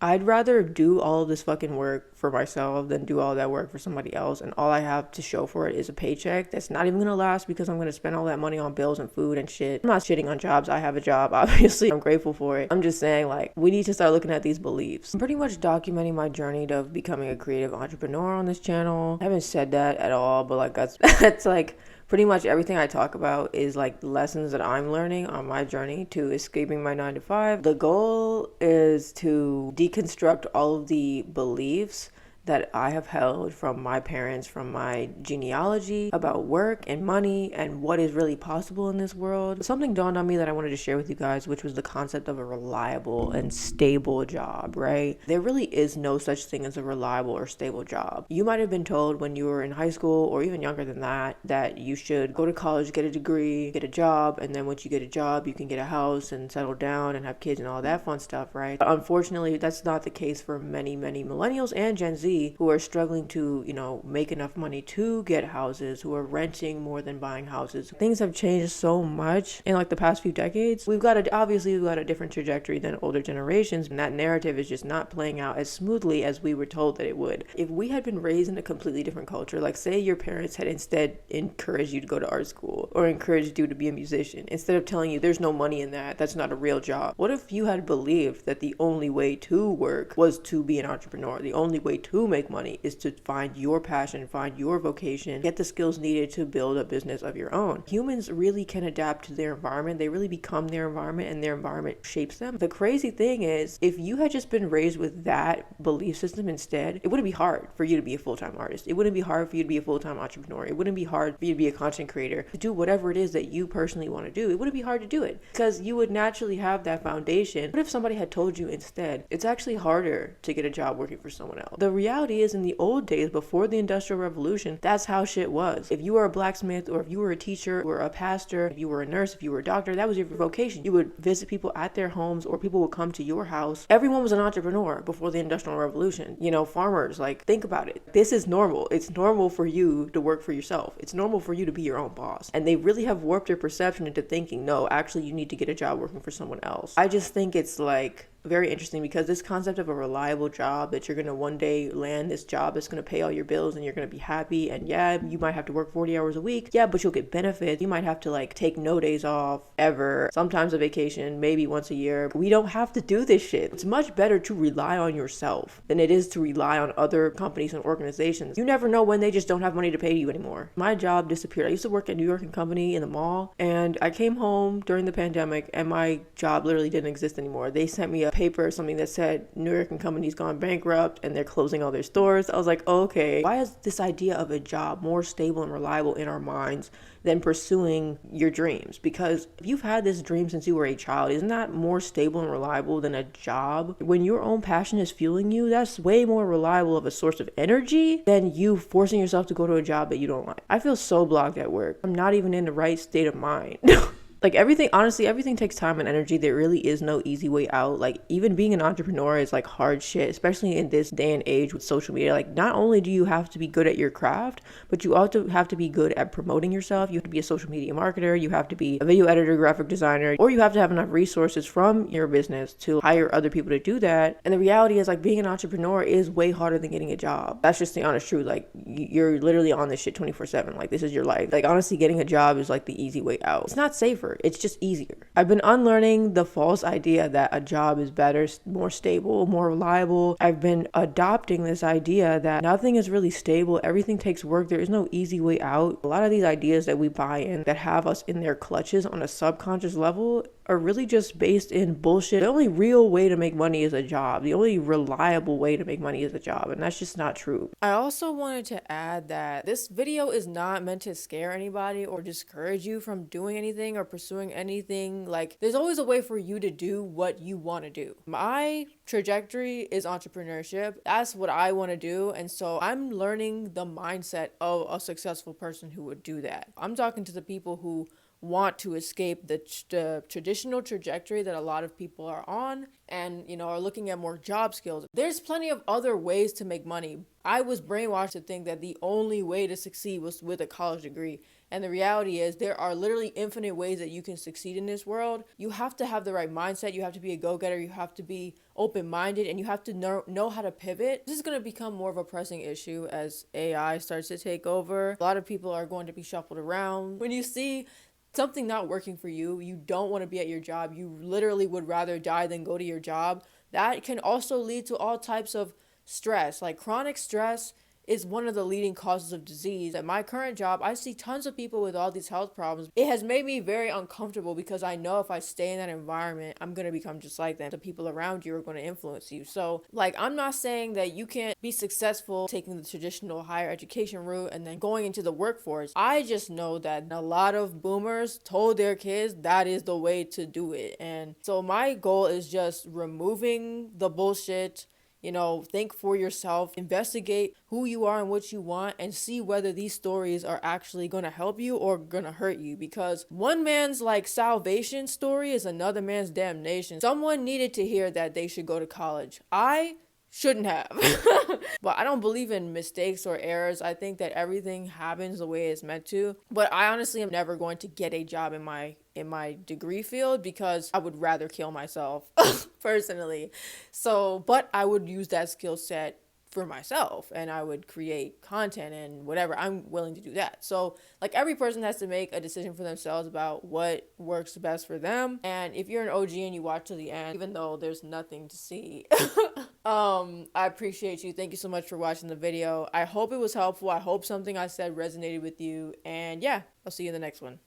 I'd rather do all of this fucking work for myself than do all that work for somebody else. And all I have to show for it is a paycheck that's not even gonna last because I'm gonna spend all that money on bills and food and shit. I'm not shitting on jobs. I have a job, obviously. I'm grateful for it. I'm just saying, like, we need to start looking at these beliefs. I'm pretty much documenting my journey to becoming a creative entrepreneur on this channel. I haven't said that at all, but like, that's like, pretty much everything I talk about is like lessons that I'm learning on my journey to escaping my 9 to 5. The goal is to deconstruct all of the beliefs that I have held from my parents, from my genealogy about work and money and what is really possible in this world. Something dawned on me that I wanted to share with you guys, which was the concept of a reliable and stable job, right? There really is no such thing as a reliable or stable job. You might have been told when you were in high school or even younger than that, that you should go to college, get a degree, get a job, and then once you get a job, you can get a house and settle down and have kids and all that fun stuff, right? But unfortunately, that's not the case for many millennials and Gen Z who are struggling to, make enough money to get houses, who are renting more than buying houses. Things have changed so much in like the past few decades. We've got a different trajectory than older generations, and that narrative is just not playing out as smoothly as we were told that it would. If we had been raised in a completely different culture, like say your parents had instead encouraged you to go to art school or encouraged you to be a musician, instead of telling you there's no money in that's not a real job. What if you had believed that the only way to work was to be an entrepreneur? The only way to make money is to find your passion, find your vocation, get the skills needed to build a business of your own. Humans really can adapt to their environment. They really become their environment, and their environment shapes them. The crazy thing is, if you had just been raised with that belief system instead, it wouldn't be hard for you to be a full-time artist. It wouldn't be hard for you to be a full-time entrepreneur. It wouldn't be hard for you to be a content creator, to do whatever it is that you personally want to do. It wouldn't be hard to do it because you would naturally have that foundation. What if somebody had told you instead, it's actually harder to get a job working for someone else? The reality is, in the old days before the Industrial Revolution, that's how shit was. If you were a blacksmith, or if you were a teacher or a pastor, if you were a nurse, if you were a doctor, that was your vocation. You would visit people at their homes, or people would come to your house. Everyone was an entrepreneur before the Industrial Revolution. Farmers, like, think about it. This is normal. It's normal for you to work for yourself. It's normal for you to be your own boss. And they really have warped their perception into thinking, no, actually you need to get a job working for someone else. I just think it's like very interesting because this concept of a reliable job, that you're going to one day land this job that's going to pay all your bills and you're going to be happy, and yeah, you might have to work 40 hours a week, yeah, but you'll get benefits. You might have to like take no days off ever, sometimes a vacation, maybe once a year. We don't have to do this shit. It's much better to rely on yourself than it is to rely on other companies and organizations. You never know when they just don't have money to pay you anymore. My job disappeared. I used to work at New York & Company in the mall, and I came home during the pandemic and my job literally didn't exist anymore. They sent me a paper or something that said New York & Company's gone bankrupt and they're closing all their stores. I was like, okay, why is this idea of a job more stable and reliable in our minds than pursuing your dreams? Because if you've had this dream since you were a child, isn't that more stable and reliable than a job? When your own passion is fueling you, that's way more reliable of a source of energy than you forcing yourself to go to a job that you don't like. I feel so blocked at work. I'm not even in the right state of mind. Like everything takes time and energy. There really is no easy way out. Like even being an entrepreneur is like hard shit, especially in this day and age with social media. Like not only do you have to be good at your craft, but you also have to be good at promoting yourself. You have to be a social media marketer. You have to be a video editor, graphic designer, or you have to have enough resources from your business to hire other people to do that. And the reality is like being an entrepreneur is way harder than getting a job. That's just the honest truth. Like you're literally on this shit 24/7. Like this is your life. Like honestly, getting a job is like the easy way out. It's not safer. It's just easier. I've been unlearning the false idea that a job is better, more stable, more reliable. I've been adopting this idea that nothing is really stable. Everything takes work. There is no easy way out. A lot of these ideas that we buy in that have us in their clutches on a subconscious level are really just based in bullshit. The only real way to make money is a job. The only reliable way to make money is a job, and that's just not true. I also wanted to add that this video is not meant to scare anybody or discourage you from doing anything or pursuing anything. Like, there's always a way for you to do what you want to do. My trajectory is entrepreneurship. That's what I want to do, and so I'm learning the mindset of a successful person who would do that. I'm talking to the people who want to escape the traditional trajectory that a lot of people are on and, are looking at more job skills. There's plenty of other ways to make money. I was brainwashed to think that the only way to succeed was with a college degree. And the reality is there are literally infinite ways that you can succeed in this world. You have to have the right mindset. You have to be a go-getter. You have to be open-minded, and you have to know how to pivot. This is going to become more of a pressing issue as AI starts to take over. A lot of people are going to be shuffled around. When you see something not working for you, you don't want to be at your job, you literally would rather die than go to your job. That can also lead to all types of stress. Like chronic stress is one of the leading causes of disease. At my current job, I see tons of people with all these health problems. It has made me very uncomfortable because I know if I stay in that environment, I'm going to become just like them. The people around you are going to influence you. So, like, I'm not saying that you can't be successful taking the traditional higher education route and then going into the workforce. I just know that a lot of boomers told their kids that is the way to do it. And so my goal is just removing the bullshit. Think for yourself, investigate who you are and what you want, and see whether these stories are actually going to help you or going to hurt you. Because one man's salvation story is another man's damnation. Someone needed to hear that they should go to college. I shouldn't have. But I don't believe in mistakes or errors. I think that everything happens the way it's meant to. But I honestly am never going to get a job in my degree field because I would rather kill myself personally. So, but I would use that skill set for myself, and I would create content and whatever. I'm willing to do that. So every person has to make a decision for themselves about what works best for them. And if you're an OG and you watch to the end, even though there's nothing to see, I appreciate you. Thank you so much for watching the video. I hope it was helpful. I hope something I said resonated with you. And yeah, I'll see you in the next one.